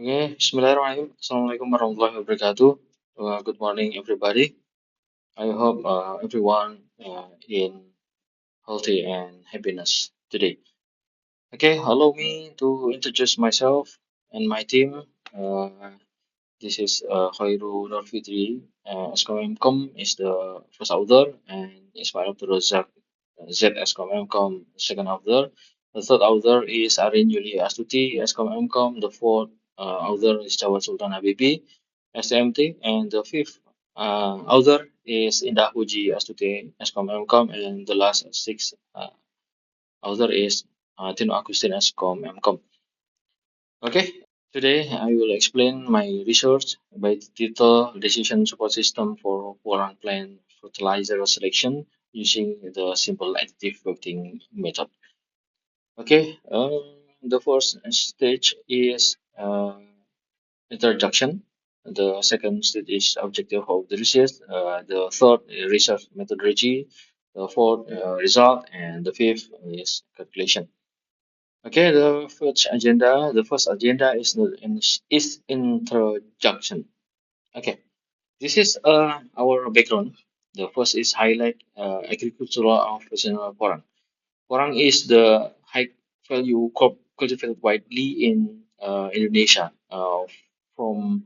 Okay, Bismillahirrahmanirrahim. Assalamualaikum warahmatullahi wabarakatuh. Good morning, everybody. I hope everyone in healthy and happiness today. Okay, allow me to introduce myself and my team. Uh, this is Khoiru Nurfitri. S.Kom M.Kom is the first author, and Ismail Abdurrozzaq Z S.Kom M.Kom second author. The third author is Arin Yuli Astuti S.Kom M.Kom. The fourth author is Jawwad Sulthon Habiby SMT, and the fifth author is Indah Puji Astuti S.Kom M.Kom, and the last sixth author is Tinuk Agustin S.Kom M.Com. Okay, today I will explain my research by the title Decision Support System for Porang Plant Fertilizer Selection using the simple additive weighting method. Okay, the first stage is introduction. The second stage is objective of the research. The third research methodology. The fourth result, and the fifth is calculation. Okay, the first agenda is introduction. Okay, this is our background. The first is highlight agricultural of regional Porang. Porang is the high value crop cultivated widely in Indonesia from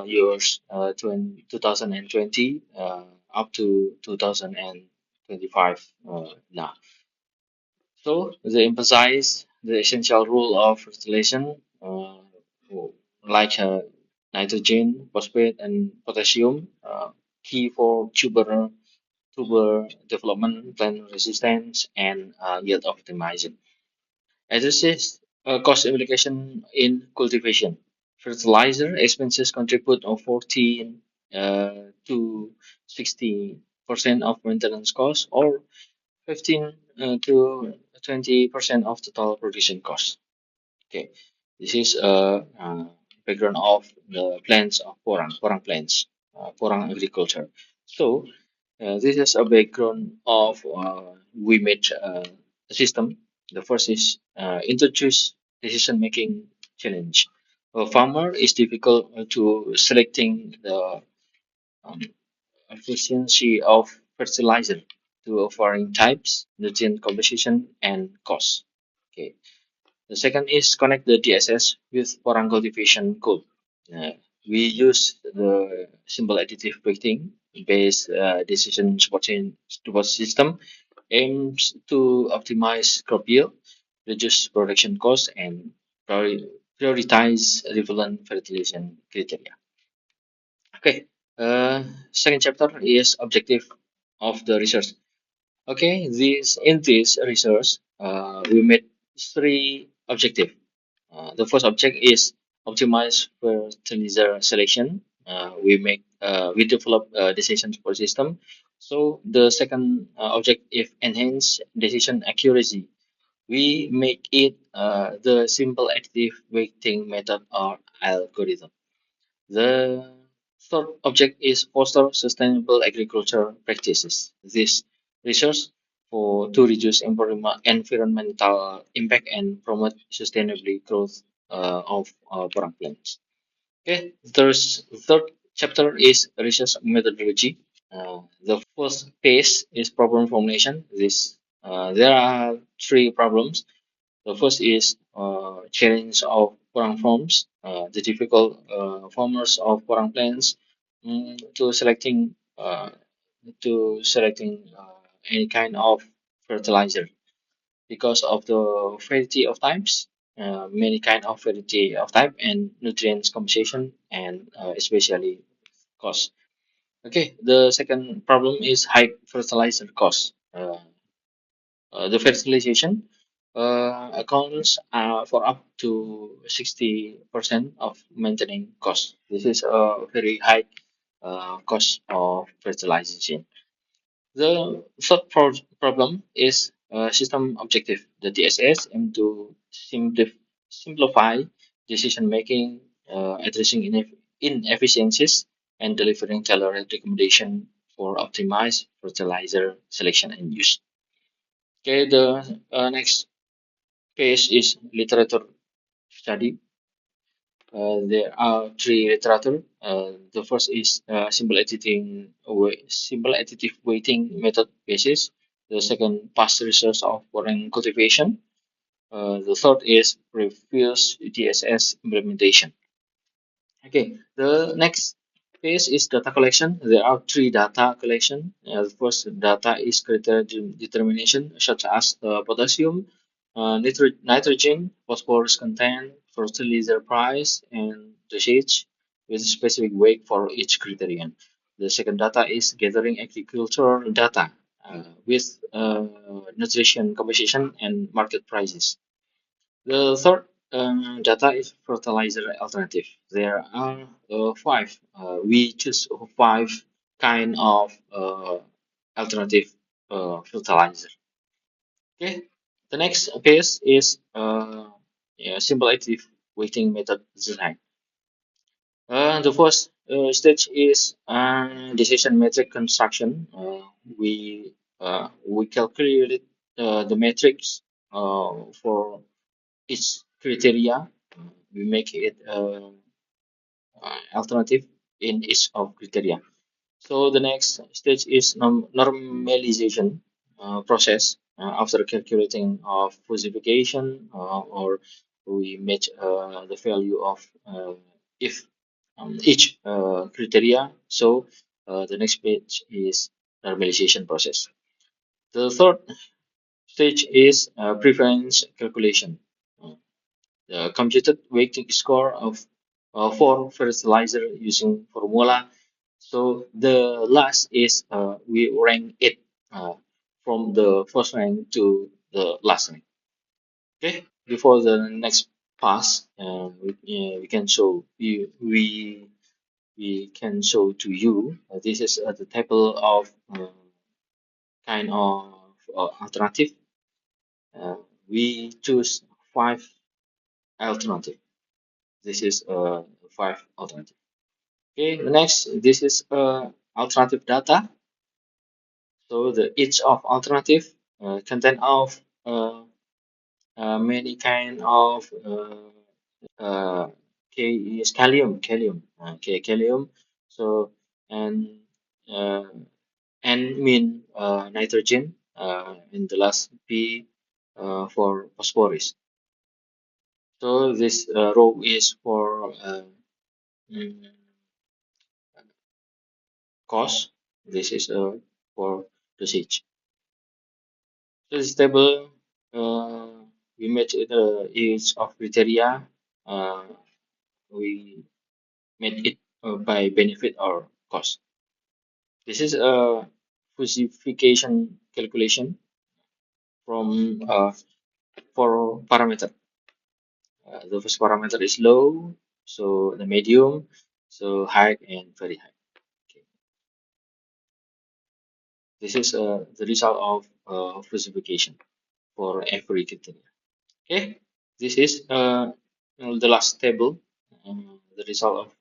years 2020 up to 2025 now. So they emphasize the essential role of fertilization, like nitrogen, phosphate, and potassium, key for tuber development, plant resistance, and yield optimization. Addresses cost implication in cultivation. Fertilizer expenses contribute 14 to 60% of maintenance costs, or 15 to 20% of total production cost. Okay, this is a background of the plants of Porang plants, Porang agriculture. So this is a background of we made a system. The first is introduce decision making challenge. A farmer is difficult to selecting the um, efficiency of fertilizer to offering types, nutrient composition, and cost. Okay. The second is connect the DSS with Porang cultivation code. Uh, we use the simple additive weighting based decision support system aims to optimize crop yield, reduce production costs, and prioritize relevant fertilization criteria. Okay. Second chapter is objective of the research. Okay, this research, we made three objective. The first object is optimize fertilizer selection. We develop a decision support system. So the second object is enhance decision accuracy. We make it the simple additive weighting method or algorithm. The third object is foster sustainable agriculture practices. This research for to reduce environmental impact and promote sustainable growth of Porang plants. Okay, there's third chapter is research methodology. The first phase is problem formulation. There are three problems. The first is challenge of Porang forms, the difficult formers of Porang plants to selecting any kind of fertilizer because of the variety of types, many kind of variety of type and nutrients composition and especially cost. Okay, the second problem is high fertilizer cost. The fertilization accounts for up to 60% of maintaining cost. This is a very high cost of fertilization. The third problem is system objective. The DSS aim to simplify decision making, addressing inefficiencies, and delivering tailored recommendation for optimized fertilizer selection and use. Okay, the next page is literature study. There are three literature. The first is simple additive weighting method basis. The second, past research of foreign cultivation. The third is previous DSS implementation. Okay, the next phase is data collection. There are three data collection. The first data is criteria determination, such as potassium, nitrogen, phosphorus content, fertilizer price, and dosage with specific weight for each criterion. The second data is gathering agricultural data with nutrition composition and market prices. The third data is fertilizer alternative. There are five. We choose five kind of alternative fertilizer. Okay. The next phase is yeah, simple active weighting method design. The first stage is decision metric construction. We calculate the metrics for each criteria. We make it alternative in each of criteria. So the next stage is normalization process. After calculating of falsification, or we match the value of if each criteria. So the next page is normalization process. The third stage is preference calculation. Uh, the computed weighting score of for fertilizer using formula. So the last is we rank it from the first rank to the last rank. Okay, before the next pass, we can show we can show to you. This is the table of kind of alternative. We choose five alternative. This is five alternative. Okay, the next, this is alternative data. So the each of alternative content of many kind of K is kalium. So and uh, N mean nitrogen, and the last P for phosphorus. So this row is for mm, cost. This is for dosage. So this table, we match each of criteria. Uh, we made it by benefit or cost. This is a falsification calculation from for parameter. The first parameter is low, so the medium, so high and very high. Okay. This is the result of falsification for every criteria. Okay, this is the last table, the result of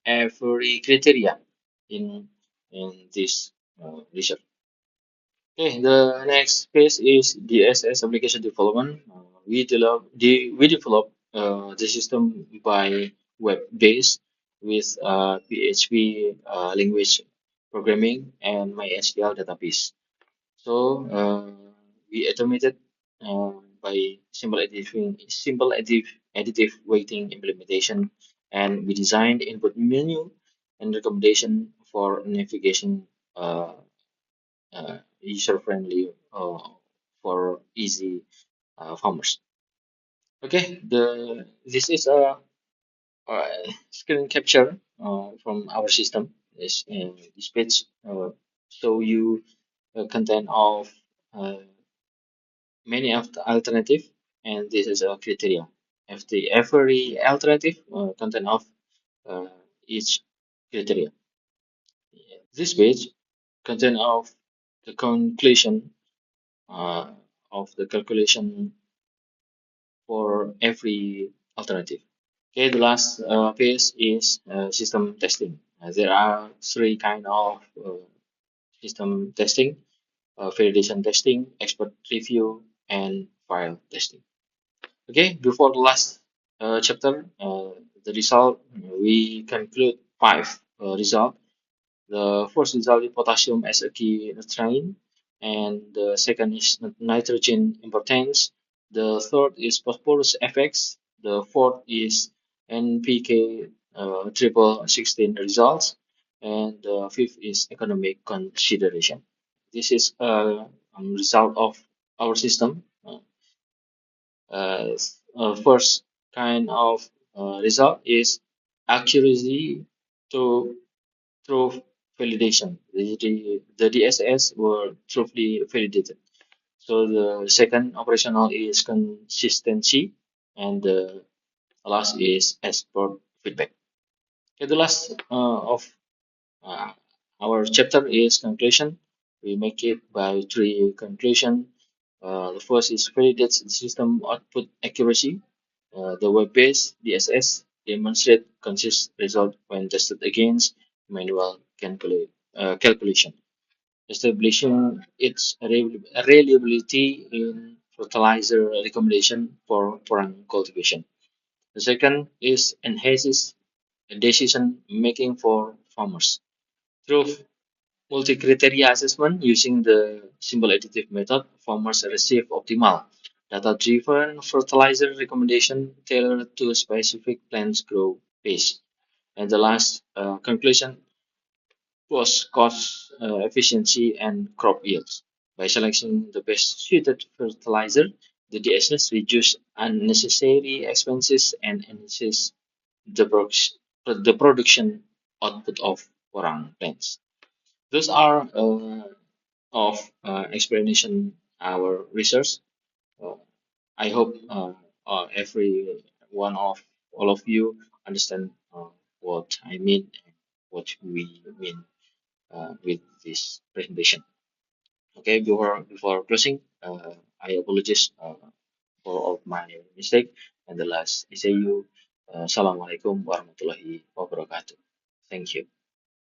every criteria in this research. Okay, the next phase is DSS application development. We develop the system by web based with PHP language programming and MySQL database. So we automated by additive weighting implementation, and we designed input menu and recommendation for navigation user friendly for easy farmers. Okay, the this is a screen capture from our system. This page show you content of uh, many of the alternative, and this is a criteria. If the every alternative content of uh, each criteria. This page content of the conclusion uh, of the calculation for every alternative. Okay, the last page is system testing. There are three kind of system testing: validation testing, expert review, and file testing. Okay, before the last chapter, the result, we conclude five results. The first result is potassium as a key nutrient, and the second is nitrogen importance. The third is phosphorus effects. The fourth is NPK triple 16 results, and the fifth is economic consideration. This is a result of our system. First kind of result is accuracy to through validation. The DSS were truly validated. So the second operational is consistency, and the last is expert feedback. Okay, the last of uh, our chapter is conclusion. We make it by three conclusion. The first is validates the system output accuracy. The web-based DSS demonstrate consistent result when tested against manual calculation, establishing its reliability in fertilizer recommendation for Porang cultivation. The second is enhances decision making for farmers through multi-criteria assessment using the symbol additive method. Farmers receive optimal data-driven fertilizer recommendation tailored to specific plants grow pace. And the last conclusion was cost efficiency and crop yields. By selecting the best suited fertilizer, the DSS reduce unnecessary expenses and enhances the production output of porang plants. Those are of explanation our research. Uh, I hope every one of all of you understand what I mean and what we mean with this presentation. Okay, before closing, I apologize for all of my mistake. And the last, I say you, Assalamualaikum warahmatullahi wabarakatuh. Thank you.